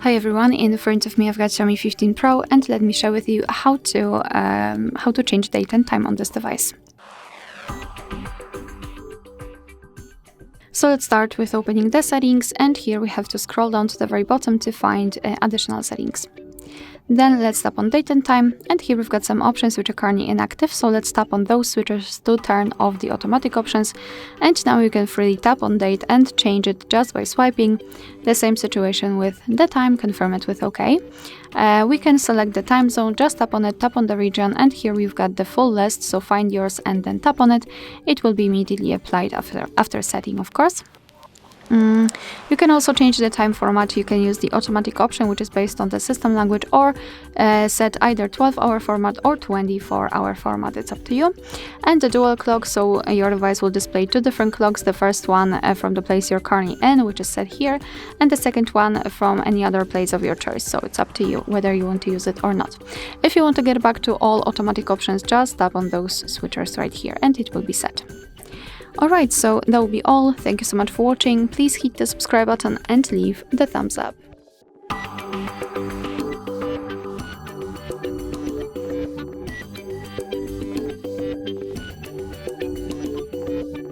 Hi everyone, in front of me I've got Xiaomi 15 Pro, and let me share with you how to change date and time on this device. So let's start with opening the settings, and here we have to scroll down to the very bottom to find additional settings. Then let's tap on date and time, and here we've got some options which are currently inactive, so let's tap on those switches to turn off the automatic options. And now you can freely tap on date and change it just by swiping. The same situation with the time, confirm it with OK. We can select the time zone, just tap on it, tap on the region, and here we've got the full list, so find yours and then tap on it. It will be immediately applied after setting, of course. You can also change the time format. You can use the automatic option, which is based on the system language, or set either 12-hour format or 24-hour format. It's up to you. And the dual clock, so your device will display two different clocks. The first one from the place you're currently in, which is set here, and the second one from any other place of your choice. So it's up to you whether you want to use it or not. If you want to get back to all automatic options, just tap on those switchers right here and it will be set. Alright, so that will be all. Thank you so much for watching. Please hit the subscribe button and leave the thumbs up.